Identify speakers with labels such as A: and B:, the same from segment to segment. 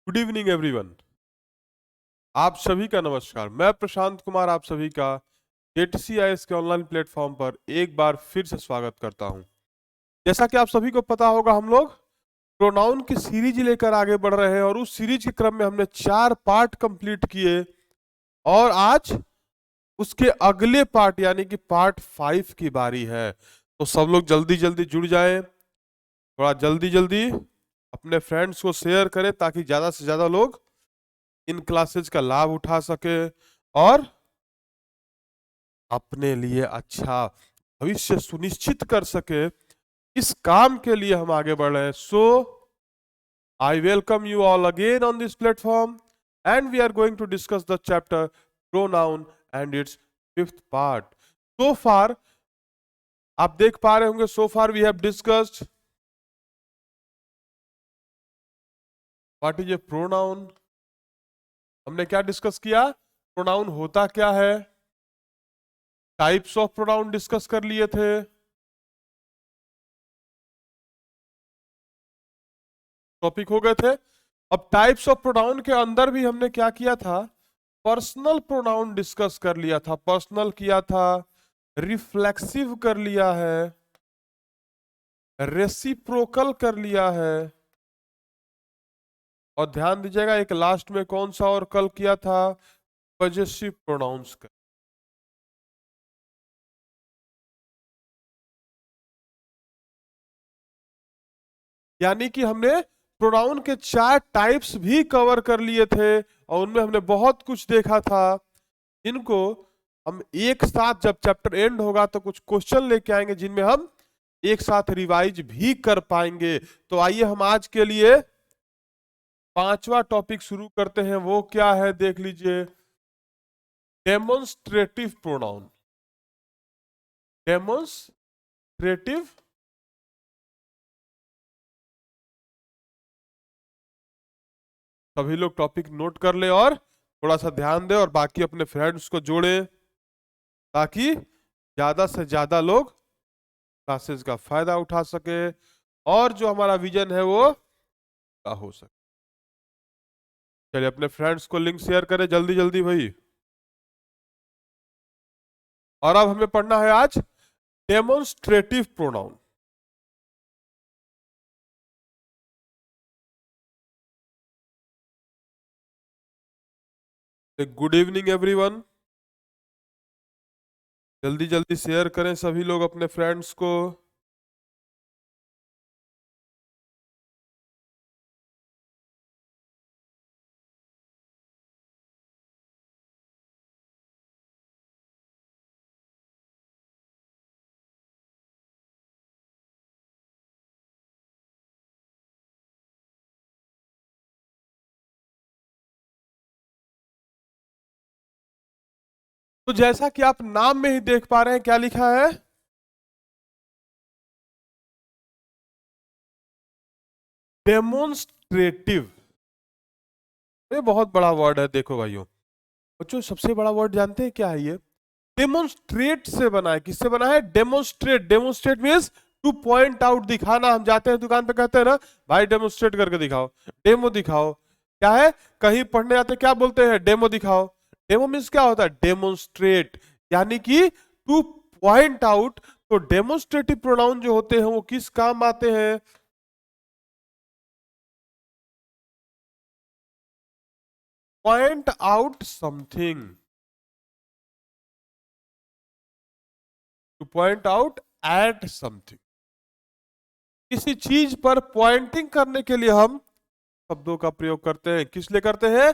A: Good evening everyone. आप सभी का नमस्कार। मैं प्रशांत कुमार आप सभी का KTCIS के ऑनलाइन प्लेटफॉर्म पर एक बार फिर से स्वागत करता हूं। जैसा कि आप सभी को पता होगा, हम लोग प्रोनाउन की सीरीज लेकर आगे बढ़ रहे हैं और उस सीरीज के क्रम में हमने 4 पार्ट कंप्लीट किए और आज उसके अगले पार्ट यानी कि पार्ट 5 की बारी है। तो सब लोग जल्दी जल्दी जुड़ जाएं, थोड़ा जल्दी जल्दी अपने फ्रेंड्स को शेयर करें ताकि ज्यादा से ज्यादा लोग इन क्लासेज का लाभ उठा सके और अपने लिए अच्छा भविष्य सुनिश्चित कर सके। इस काम के लिए हम आगे बढ़ रहे हैं। So I welcome you all again on this platform and we are going to discuss the chapter pronoun and its 5th part. So far आप देख पा रहे होंगे, so far we have discussed what is a pronoun. हमने क्या discuss किया, pronoun होता क्या है, टाइप्स ऑफ प्रोनाउन डिस्कस कर लिए थे, टॉपिक हो गए थे। अब टाइप्स ऑफ प्रोनाउन के अंदर भी हमने क्या किया था, पर्सनल प्रोनाउन डिस्कस कर लिया था। पर्सनल किया था, रिफ्लेक्सिव कर लिया है, रेसिप्रोकल कर लिया है और ध्यान दीजिएगा एक लास्ट में कौन सा और कल किया था, पजेसिव प्रोनाउंस का। यानी कि हमने प्रोनाउन के 4 टाइप्स भी कवर कर लिए थे और उनमें हमने बहुत कुछ देखा था। इनको हम एक साथ जब चैप्टर एंड होगा तो कुछ क्वेश्चन लेके आएंगे जिनमें हम एक साथ रिवाइज भी कर पाएंगे। तो आइए हम आज के लिए 5वां टॉपिक शुरू करते हैं। वो क्या है देख लीजिए, डेमोन्स्ट्रेटिव प्रोनाउन। डेमोन्स्ट्रेटिव सभी लोग टॉपिक नोट कर ले और थोड़ा सा ध्यान दे और बाकी अपने फ्रेंड्स को जोड़े ताकि ज्यादा से ज्यादा लोग क्लासेस का फायदा उठा सके और जो हमारा विजन है वो का हो सके। चलिए अपने फ्रेंड्स को लिंक शेयर करें जल्दी जल्दी भाई। और अब हमें पढ़ना है आज demonstrative pronoun. Good evening everyone. जल्दी जल्दी शेयर करें सभी लोग अपने फ्रेंड्स को। तो जैसा कि आप नाम में ही देख पा रहे हैं, क्या लिखा है, डेमोन्स्ट्रेटिव। ये बहुत बड़ा वर्ड है। देखो भाइयों बच्चों, सबसे बड़ा वर्ड जानते हैं क्या है ये, डेमोन्स्ट्रेट से बना है। किससे बना है, demonstrate. Demonstrate means two point out, दिखाना। हम जाते हैं दुकान पे कहते हैं ना, भाई डेमोन्स्ट्रेट करके दिखाओ, डेमो दिखाओ। क्या है, कहीं पढ़ने आते क्या बोलते हैं, डेमो दिखाओ। डेमो मीन्स क्या होता है, डेमोन्स्ट्रेट, यानी कि टू पॉइंट आउट। तो डेमोन्स्ट्रेटिव प्रोनाउन जो होते हैं वो किस काम आते हैं, point out something, two point out at something. किसी चीज पर पॉइंटिंग करने के लिए हम शब्दों का प्रयोग करते हैं। किस लिए करते हैं,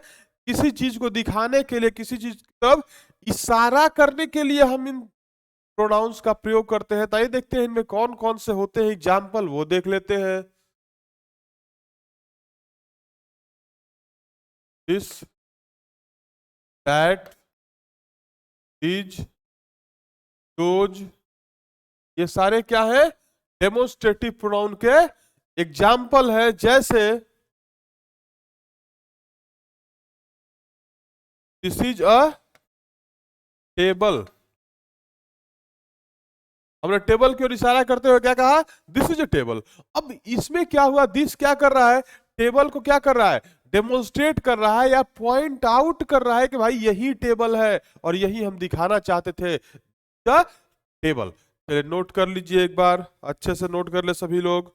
A: किसी चीज को दिखाने के लिए, किसी चीज की तरफ इशारा करने के लिए हम इन प्रोनाउंस का प्रयोग करते हैं। तो ये देखते हैं इनमें कौन कौन से होते हैं, एग्जाम्पल वो देख लेते हैं। दिस, दैट, इज, दोज, ये सारे क्या है, डेमोन्स्ट्रेटिव प्रोनाउन के एग्जाम्पल है। जैसे दिस इज अ टेबल, हमने टेबल की ओर इशारा करते हुए क्या कहा, दिस इज अ टेबल। अब इसमें क्या हुआ, दिस क्या कर रहा है, टेबल को क्या कर रहा है, डेमोन्स्ट्रेट कर रहा है या पॉइंट आउट कर रहा है कि भाई यही टेबल है और यही हम दिखाना चाहते थे, द टेबल। चलिए नोट कर लीजिए, एक बार अच्छे से नोट कर ले सभी लोग।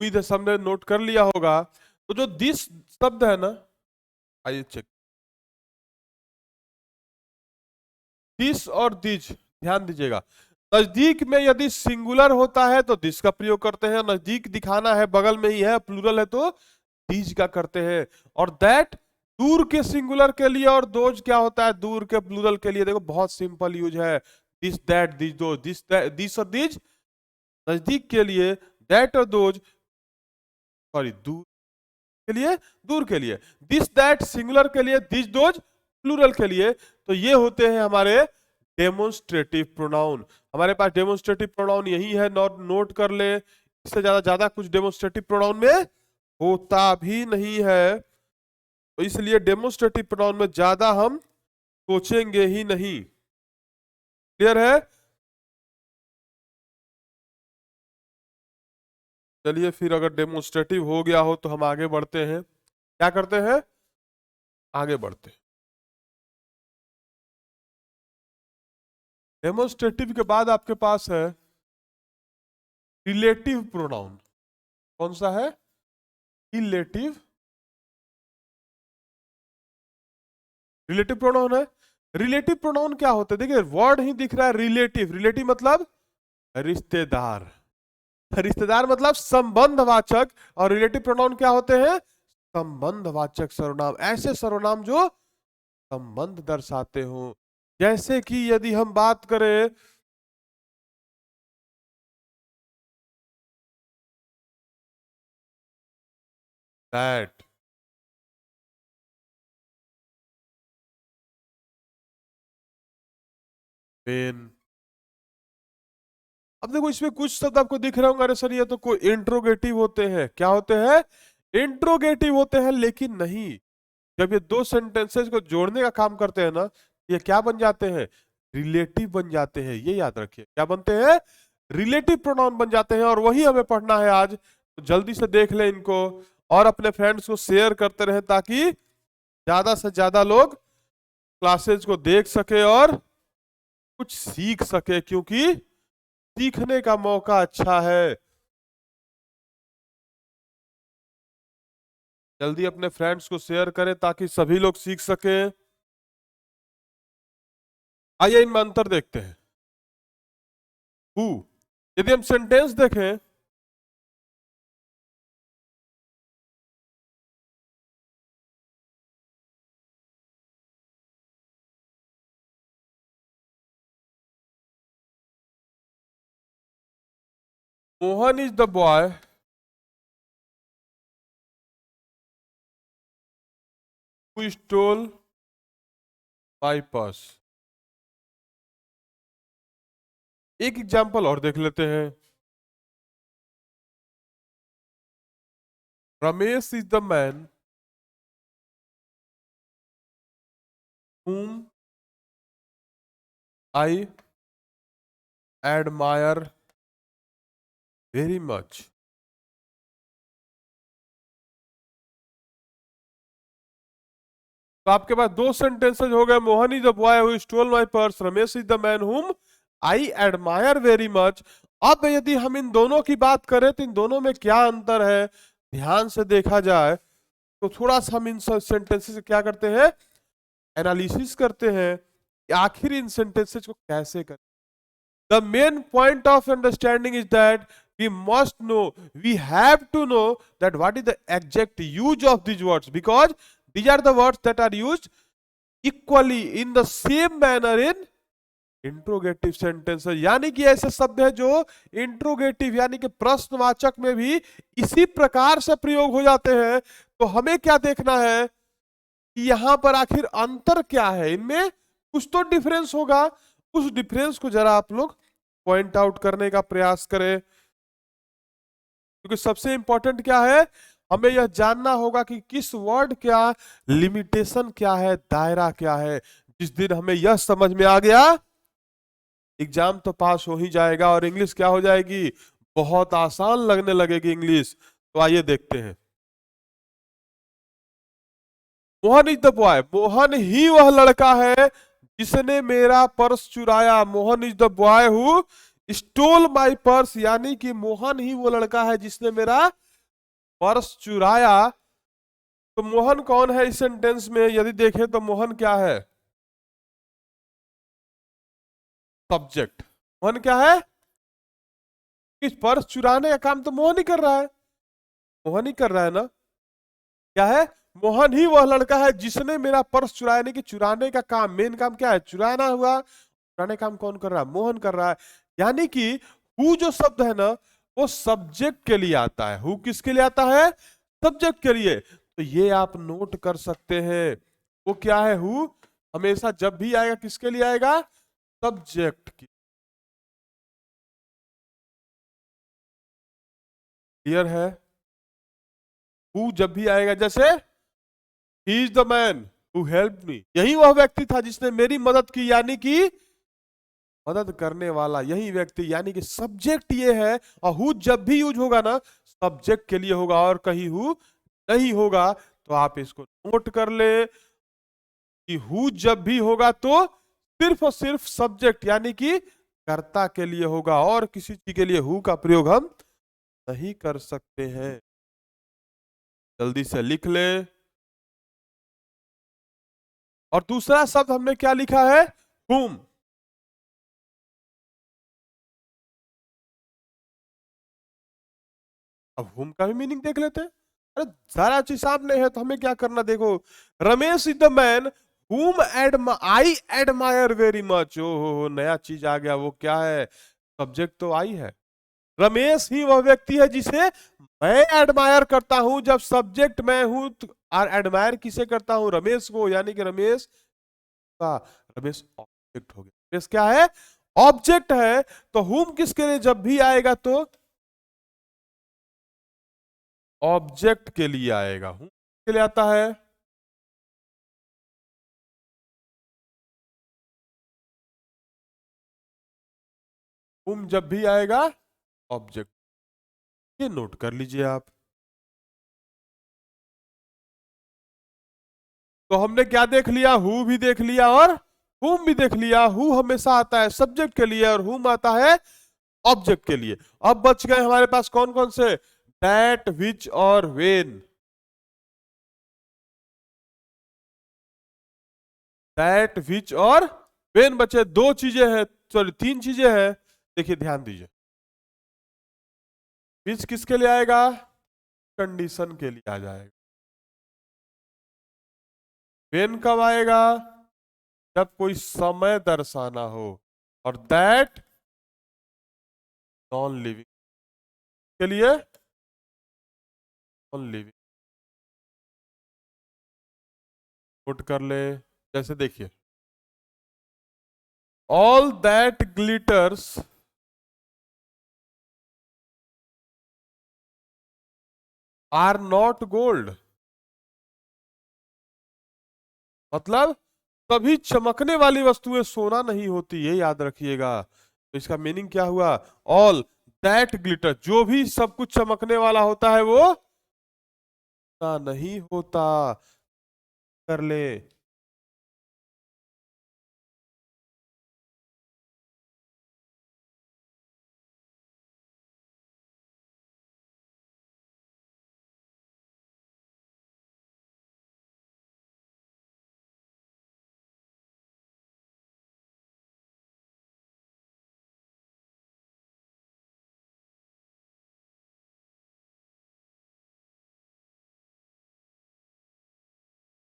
A: उम्मीद है सबने नोट कर लिया होगा। तो जो दिस शब्द है ना, आइए चेक, दिस और दिज, ध्यान दीजिएगा। नजदीक में यदि सिंगुलर होता है तो दिस का प्रयोग करते हैं, नजदीक दिखाना है, बगल में ही है, प्लूरल है तो दिज का करते हैं। और दैट दूर के सिंगुलर के लिए, और दोज क्या होता है दूर के प्लूरल के लिए, देखो बहुत सिंपल यूज है। दिस दैट दिस दो, दिस और दिज नजदीक के लिए, दैट और दोज सॉरी दूर के लिए, दूर के लिए, दिस दैट सिंगुलर के लिए, दिस दोज प्लूरल के लिए। तो ये होते हैं हमारे डेमोन्स्ट्रेटिव प्रोनाउन। हमारे पास डेमोन्स्ट्रेटिव प्रोनाउन यही है, नोट कर ले। इससे ज्यादा कुछ डेमोन्स्ट्रेटिव प्रोनाउन में होता भी नहीं है, तो इसलिए डेमोन्स्ट्रेटिव प्रोनाउन में ज्यादा हम सोचेंगे ही नहीं। क्लियर है? चलिए फिर अगर डेमोन्स्ट्रेटिव हो गया हो तो हम आगे बढ़ते हैं। क्या करते हैं? आगे बढ़ते हैं। डेमोन्स्ट्रेटिव के बाद आपके पास है रिलेटिव प्रोनाउन। कौन सा है? रिलेटिव, रिलेटिव प्रोनाउन है। रिलेटिव प्रोनाउन क्या होता है? देखिए वर्ड ही दिख रहा है रिलेटिव, रिलेटिव मतलब रिश्तेदार, रिश्तेदार मतलब संबंधवाचक। और रिलेटिव प्रोनाउन क्या होते हैं? संबंधवाचक सर्वनाम, ऐसे सर्वनाम जो संबंध दर्शाते हो। जैसे कि यदि हम बात करें दैट, पेन। अब देखो इसमें कुछ शब्द आपको दिख रहे होंगे, अरे सर ये तो कोई इंट्रोगेटिव होते हैं। क्या होते हैं? इंट्रोगेटिव होते हैं। लेकिन नहीं, जब ये दो सेंटेंसेस को जोड़ने का काम करते हैं ना, ये क्या बन जाते हैं? रिलेटिव बन जाते हैं। ये याद रखिए, क्या बनते हैं? रिलेटिव प्रोनाउन बन जाते हैं। और वही हमें पढ़ना है आज, तो जल्दी से देख लें इनको और अपने फ्रेंड्स को शेयर करते रहें, ताकि ज्यादा से ज्यादा लोग क्लासेज को देख सके और कुछ सीख सके, क्योंकि सीखने का मौका अच्छा है। जल्दी अपने फ्रेंड्स को शेयर करें ताकि सभी लोग सीख सकें। आइए इनमें अंतर देखते हैं। हु, यदि हम सेंटेंस देखें, Mohan is the boy who stole my purse. एक एग्जाम्पल और देख लेते हैं। Ramesh is the man whom I admire very much। तो आपके पास दो सेंटेंसेज हो गए। Mohan is the boy who stole my purse, Ramesh is the man whom I admire very much. अब यदि हम इन दोनों की बात करें तो इन दोनों में क्या अंतर है, ध्यान से देखा जाए तो थोड़ा सा हम इन सेंटेंसेस क्या करते हैं, एनालिसिस करते हैं कि आखिर इन सेंटेंसेस को कैसे करें। The main point of understanding is that we must know, we have to know that what is the exact use of these words, because these are the words that are used equally in the same manner in interrogative sentence. यानी कि ऐसे शब्द है जो interrogative यानी कि प्रश्नवाचक में भी इसी प्रकार से प्रयोग हो जाते हैं। तो हमें क्या देखना है, कि यहाँ पर आखिर अंतर क्या है, इनमें कुछ तो डिफरेंस होगा। उस डिफरेंस को जरा आप लोग पॉइंट आउट करने का प्रयास करें, क्योंकि सबसे इंपॉर्टेंट क्या है, हमें यह जानना होगा कि किस वर्ड क्या लिमिटेशन क्या है, दायरा क्या है। जिस दिन हमें यह समझ में आ गया, एग्जाम तो पास हो ही जाएगा और इंग्लिश क्या हो जाएगी, बहुत आसान लगने लगेगी इंग्लिश। तो आइए देखते हैं। Mohan is the boy, Mohan ही वह लड़का है जिसने मेरा पर्स चुराया। Mohan is the boy who stole my purse, यानी कि मोहन ही वो लड़का है जिसने मेरा पर्स चुराया। तो मोहन कौन है इस सेंटेंस में, यदि देखें तो मोहन क्या है, सब्जेक्ट। मोहन क्या है, कि पर्स चुराने का काम तो मोहन ही कर रहा है, मोहन ही कर रहा है ना। क्या है, मोहन ही वह लड़का है जिसने मेरा पर्स चुराया, यानी कि चुराने का काम, मेन काम क्या है, चुराना हुआ। चुराने काम कौन कर रहा है, मोहन कर रहा है। यानी कि हु जो शब्द है ना, वो सब्जेक्ट के लिए आता है। हु किसके लिए आता है, सब्जेक्ट के लिए। तो ये आप नोट कर सकते हैं, वो क्या है, हु हमेशा जब भी आएगा किसके लिए आएगा, सब्जेक्ट की। क्लियर है, हु जब भी आएगा, जैसे he is the man who help me, यही वह व्यक्ति था जिसने मेरी मदद की, यानी कि मदद करने वाला यही व्यक्ति, यानी कि सब्जेक्ट ये है। और हु जब भी यूज होगा ना, सब्जेक्ट के लिए होगा, और कहीं हु नहीं होगा। तो आप इसको नोट कर ले कि हु जब भी होगा तो सिर्फ और सिर्फ सब्जेक्ट यानी कि कर्ता के लिए होगा, और किसी चीज के लिए हु का प्रयोग हम नहीं कर सकते हैं। जल्दी से लिख ले। और दूसरा शब्द हमने क्या लिखा है, हुम। अब हुम का भी मीनिंग देख लेते हैं। अरे सारा चीज सामने है तो हमें क्या करना, देखो, Ramesh is the man whom I admire very much. ओ हो, नया चीज आ गया, वो क्या है, सब्जेक्ट तो आई है। रमेश ही वह व्यक्ति है जिसे मैं एडमायर करता हूं, जब सब्जेक्ट मैं हूं तो, और एडमायर किसे करता हूं, रमेश को, यानी कि रमेश का, रमेश ऑब्जेक्ट हो गया। रमेश क्या है, ऑब्जेक्ट है। तो हुम किसके लिए जब भी आएगा तो ऑब्जेक्ट के लिए आएगा। हुम किसके लिए आता है, हुम जब भी आएगा ऑब्जेक्ट। ये नोट कर लीजिए आप। तो हमने क्या देख लिया, हु भी देख लिया और हुम भी देख लिया। हु हमेशा आता है सब्जेक्ट के लिए और हुम आता है ऑब्जेक्ट के लिए। अब बच गए हमारे पास कौन कौन से, दैट, विच और वेन। दैट, विच और वेन बचे, दो चीजें हैं, सॉरी तीन चीजें हैं। देखिए ध्यान दीजिए, विच किसके लिए आएगा, कंडीशन के लिए आ जाएगा। वेन कब आएगा, जब कोई समय दर्शाना हो। और दैट नॉन लिविंग के लिए, नॉन लिविंग। नोट कर ले, जैसे देखिए, all that glitters are not gold. मतलब कभी चमकने वाली वस्तुएं सोना नहीं होती, ये याद रखिएगा। तो इसका मीनिंग क्या हुआ, ऑल दैट ग्लिटर, जो भी सब कुछ चमकने वाला होता है वो सोना नहीं होता। कर ले,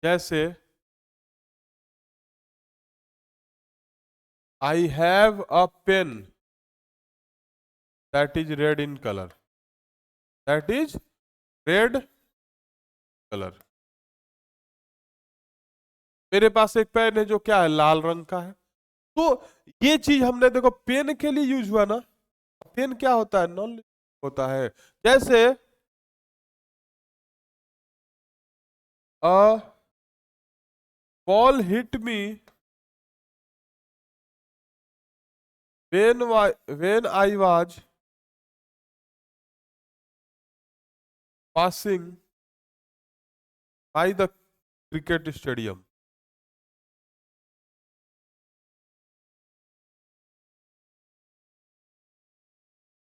A: जैसे I have a pen that is red in colour, that is red colour. मेरे पास एक पेन है जो क्या है, लाल रंग का है। तो ये चीज हमने देखो पेन के लिए यूज हुआ ना। पेन क्या होता है, नॉन होता है। जैसे a ball hit me when I was passing by the cricket stadium।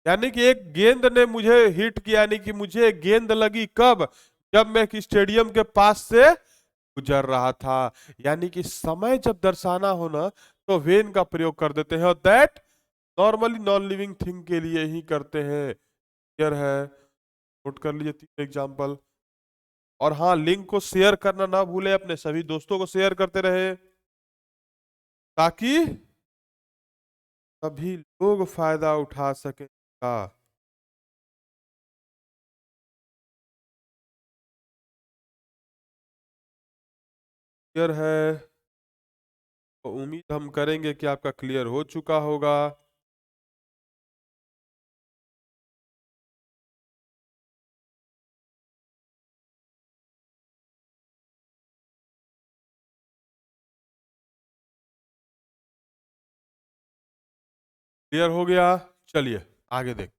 A: यानी कि एक गेंद ने मुझे हिट किया, यानी कि मुझे गेंद लगी कब, जब मैं एक स्टेडियम के पास से गुजर रहा था। यानी कि समय जब दर्शाना हो ना, तो वेन का प्रयोग कर देते हैं, और that normally non living thing के लिए ही करते हैं। क्लियर है, नोट कर लीजिए 3 एग्जाम्पल। और हाँ, लिंक को शेयर करना ना भूले, अपने सभी दोस्तों को शेयर करते रहे, ताकि सभी लोग फायदा उठा सकेगा। क्लियर है, तो उम्मीद हम करेंगे कि आपका क्लियर हो चुका होगा। क्लियर हो गया, चलिए आगे देख।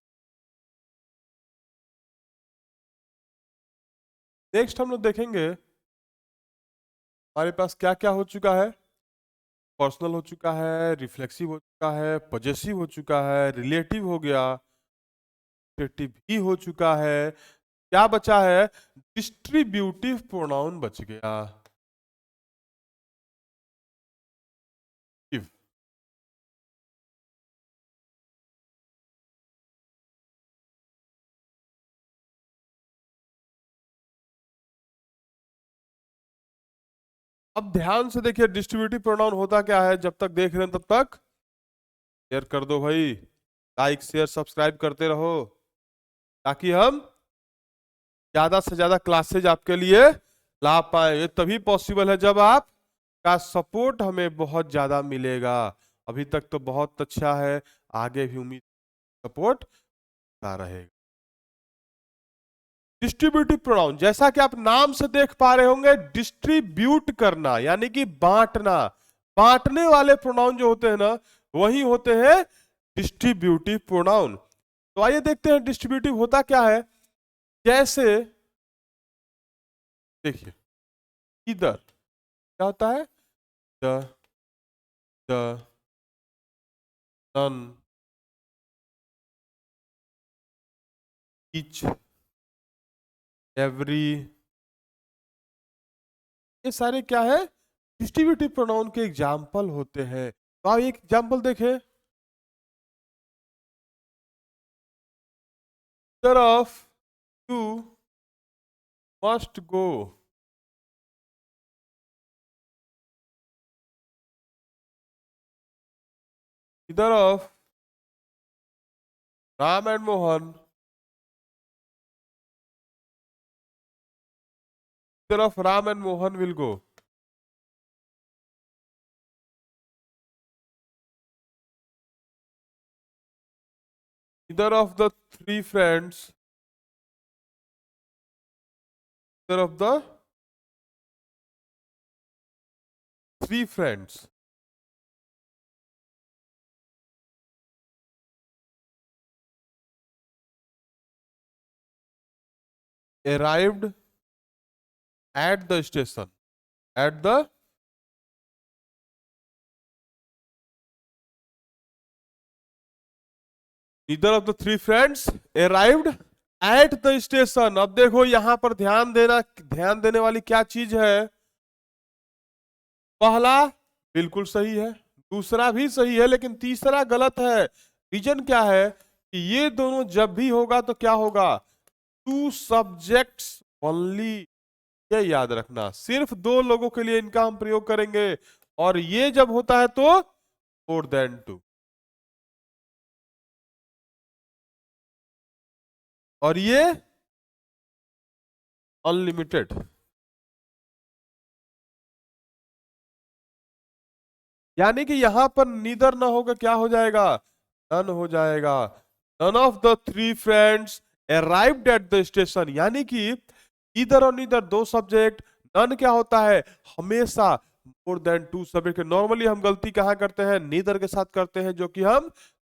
A: नेक्स्ट हम लोग देखेंगे हमारे पास क्या क्या हो चुका है। पर्सनल हो चुका है, रिफ्लेक्सिव हो चुका है, पजेसिव हो चुका है, रिलेटिव हो गया, डिस्क्रिप्टिव भी हो चुका है। क्या बचा है, डिस्ट्रीब्यूटिव प्रोनाउन बच गया। अब ध्यान से देखिए, डिस्ट्रीब्यूटिव प्रोनाउन होता क्या है, जब तक देख रहे हैं तब तक शेयर कर दो भाई, लाइक शेयर सब्सक्राइब करते रहो, ताकि हम ज्यादा से ज्यादा क्लासेज आपके लिए ला पाए। ये तभी पॉसिबल है जब आपका सपोर्ट हमें बहुत ज्यादा मिलेगा। अभी तक तो बहुत अच्छा है, आगे भी उम्मीद सपोर्ट रहेगा। डिस्ट्रीब्यूटिव प्रोनाउन, जैसा कि आप नाम से देख पा रहे होंगे, डिस्ट्रीब्यूट करना यानी कि बांटना। बांटने वाले प्रोनाउन जो होते हैं ना, वही होते हैं डिस्ट्रीब्यूटिव प्रोनाउन। तो आइए देखते हैं डिस्ट्रीब्यूटिव होता क्या है। जैसे देखिए, इधर क्या होता है, the, the, none, each, every, ये सारे क्या है, डिस्ट्रीब्यूटिव प्रोनाउन के एग्जाम्पल होते हैं। तो आप एक एग्जाम्पल देखें, तरफ यू मस्ट गो, इधर ऑफ राम एंड मोहन, इधर of Ram and Mohan will go. इधर ऑफ द थ्री फ्रेंड्स, इधर of the three friends arrived at the station, at the, neither of the three friends arrived at the station। अब देखो यहां पर ध्यान देना, ध्यान देने वाली क्या चीज है, पहला बिल्कुल सही है, दूसरा भी सही है, लेकिन तीसरा गलत है। रीजन क्या है कि ये दोनों जब भी होगा तो क्या होगा, टू सब्जेक्ट्स ओनली। ये याद रखना, सिर्फ दो लोगों के लिए इनका हम प्रयोग करेंगे। और ये जब होता है तो मोर देन टू, और ये अनलिमिटेड। यानी कि यहां पर नीदर ना होगा, क्या हो जाएगा, नन हो जाएगा। None of the three friends arrived at the station, यानी कि ईदर और नीदर दो सब्जेक्ट। नन क्या होता है, हमेशा more than two subject. Normally हम गलती कहाँ करते हैं, नीदर के साथ करते हैं, जो कि हम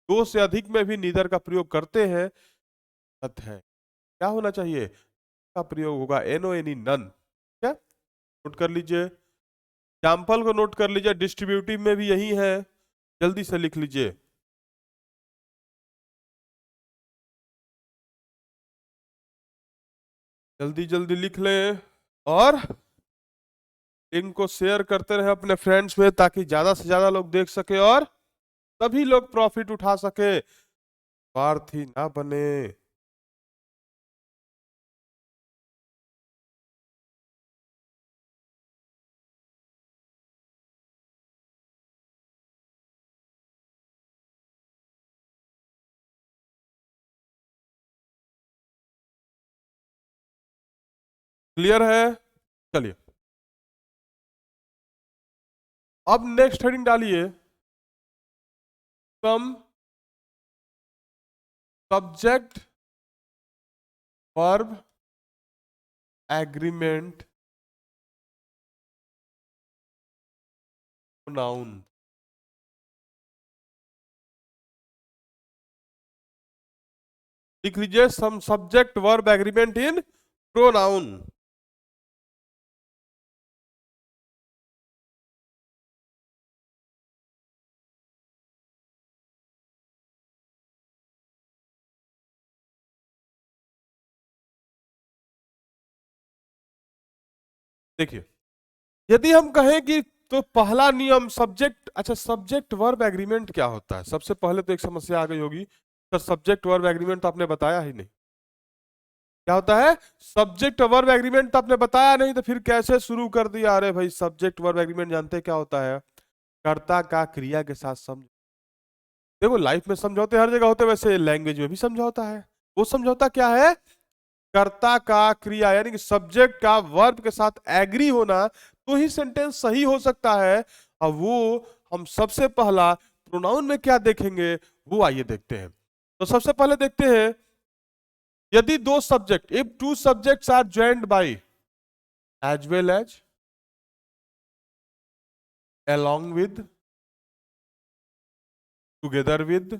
A: दो से अधिक में भी नीदर का प्रयोग करते हैं, गलत है। क्या होना चाहिए, का प्रयोग होगा एनो एनी नन। क्या, नोट कर लीजिए, एग्जाम्पल को नोट कर लीजिए, डिस्ट्रीब्यूटिव में भी यही है, जल्दी से लिख लीजिए। जल्दी जल्दी लिख लें, और लिंक को शेयर करते रहे अपने फ्रेंड्स में, ताकि ज्यादा से ज्यादा लोग देख सके और सभी लोग प्रॉफिट उठा सके, स्वार्थी ना बने। क्लियर है, चलिए अब नेक्स्ट हेडिंग डालिए, some subject verb agreement noun. लिख लीजिए, some subject verb agreement in pronoun. देखिए, यदि हम कहें कि, तो पहला नियम सब्जेक्ट, अच्छा सब्जेक्ट वर्ब एग्रीमेंट क्या होता है, सबसे पहले तो एक समस्या आ गई होगी, तो सब्जेक्ट वर्ब एग्रीमेंट तो आपने बताया ही नहीं, क्या होता है सब्जेक्ट वर्ब एग्रीमेंट, तो आपने बताया नहीं, तो फिर कैसे शुरू कर दिया। अरे भाई, सब्जेक्ट वर्ब एग्रीमेंट जानते हैं क्या होता है, कर्ता का क्रिया के साथ समझ। देखो लाइफ में समझौते हर जगह होते हैं, वैसे लैंग्वेज में भी समझौता है। वो समझौता क्या है, कर्ता का क्रिया यानी कि सब्जेक्ट का वर्ब के साथ एग्री होना, तो ही सेंटेंस सही हो सकता है। अब वो हम सबसे पहला प्रोनाउन में क्या देखेंगे, वो आइए देखते हैं। तो सबसे पहले देखते हैं, यदि दो subject, if two subjects are joined by as well as, along with, together with,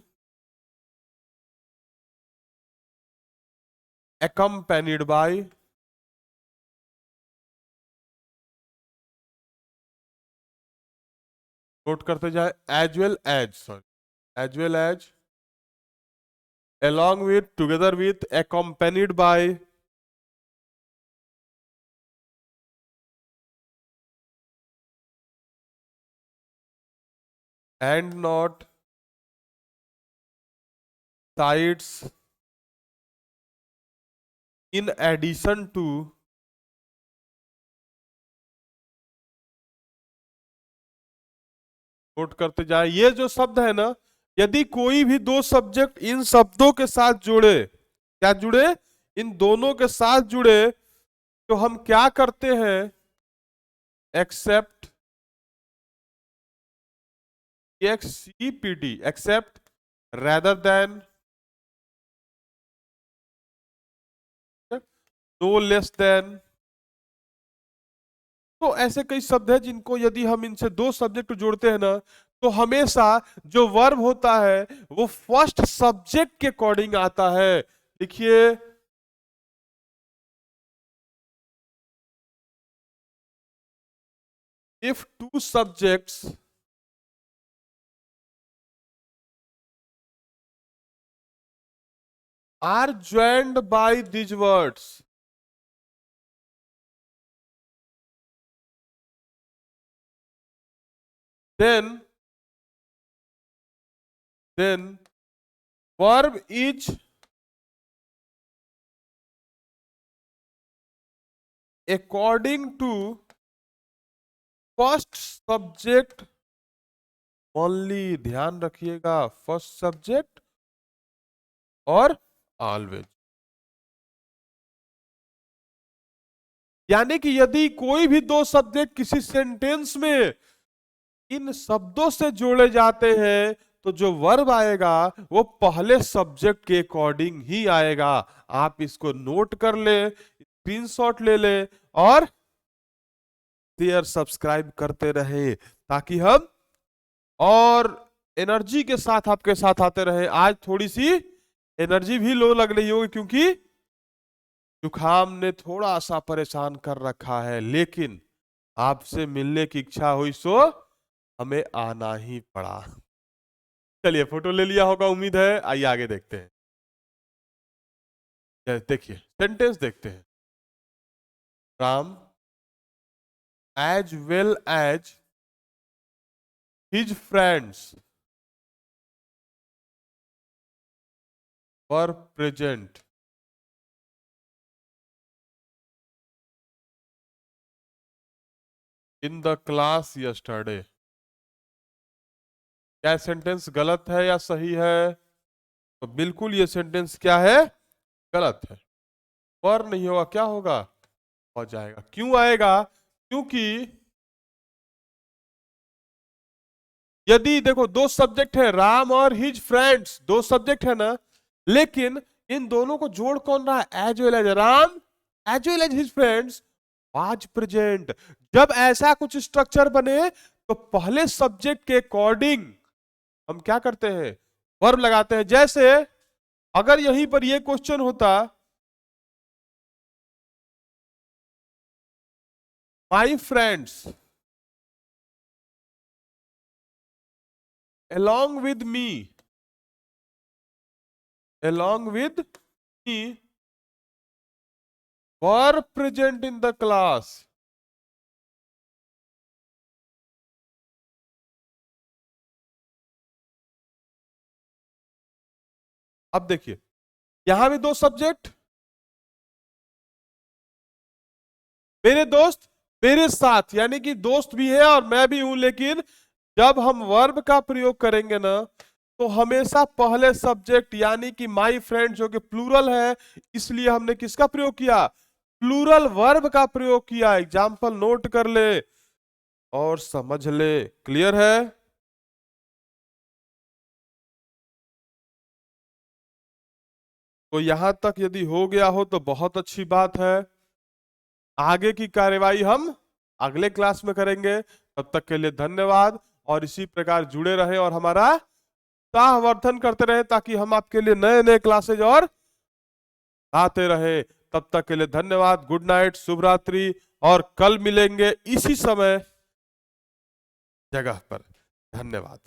A: accompanied by, note करते जाए, as well as, sorry as well as, along with, together with, accompanied by, and not, sides, in addition to, note करते जाए, ये जो शब्द है ना, यदि कोई भी दो सब्जेक्ट इन शब्दों के साथ जुड़े, क्या जुड़े, इन दोनों के साथ जुड़े, तो हम क्या करते हैं, एक्सेप्ट, एक्सईपीटी, except, rather than, no less than। तो ऐसे कई शब्द हैं जिनको यदि हम इनसे दो सब्जेक्ट जोड़ते हैं ना, तो हमेशा जो वर्ब होता है वो फर्स्ट सब्जेक्ट के अकॉर्डिंग आता है। देखिए, if two subjects are joined by these words, then then verb is according to first subject only. ध्यान रखिएगा, फर्स्ट सब्जेक्ट और ऑलवेज। यानी कि यदि कोई भी दो सब्जेक्ट किसी सेंटेंस में इन शब्दों से जोड़े जाते हैं तो जो वर्ब आएगा वो पहले सब्जेक्ट के अकॉर्डिंग ही आएगा। आप इसको नोट कर ले, स्क्रीनशॉट ले ले और शेयर सब्सक्राइब करते रहे ताकि हम और एनर्जी के साथ आपके साथ आते रहे। आज थोड़ी सी एनर्जी भी लो लग रही होगी क्योंकि जुखाम ने थोड़ा सा परेशान कर रखा है, लेकिन आपसे मिलने की इच्छा हुई सो हमें आना ही पड़ा। चलिए फोटो ले लिया होगा उम्मीद है, आइए आगे देखते हैं। देखिए सेंटेंस देखते हैं। Ram as well as his friends were present in the class yesterday। क्या सेंटेंस गलत है या सही है? तो बिल्कुल ये सेंटेंस क्या है? गलत है। पर नहीं होगा, क्या होगा? हो जाएगा। क्यों आएगा? क्योंकि यदि देखो दो सब्जेक्ट है, राम और हिज फ्रेंड्स, दो सब्जेक्ट है ना, लेकिन इन दोनों को जोड़ कौन रहा है? As well as Ram as well as his friends was present. जब ऐसा कुछ स्ट्रक्चर बने तो पहले सब्जेक्ट के अकॉर्डिंग हम क्या करते हैं? वर्ब लगाते हैं। जैसे अगर यहीं पर ये क्वेश्चन होता, my friends along with me, along with me were present in the class। अब देखिए यहां भी दो सब्जेक्ट, मेरे दोस्त मेरे साथ, यानी कि दोस्त भी है और मैं भी हूं, लेकिन जब हम वर्ब का प्रयोग करेंगे ना तो हमेशा पहले सब्जेक्ट यानी कि माई फ्रेंड जो कि प्लूरल है, इसलिए हमने किसका प्रयोग किया? प्लूरल वर्ब का प्रयोग किया। एग्जाम्पल नोट कर ले और समझ ले। क्लियर है? तो यहां तक यदि हो गया हो तो बहुत अच्छी बात है। आगे की कार्यवाही हम अगले क्लास में करेंगे। तब तक के लिए धन्यवाद और इसी प्रकार जुड़े रहे और हमारा उत्साहवर्धन करते रहे ताकि हम आपके लिए नए नए क्लासेज और आते रहे। तब तक के लिए धन्यवाद, गुड नाइट, शुभ रात्रि और कल मिलेंगे इसी समय जगह पर। धन्यवाद।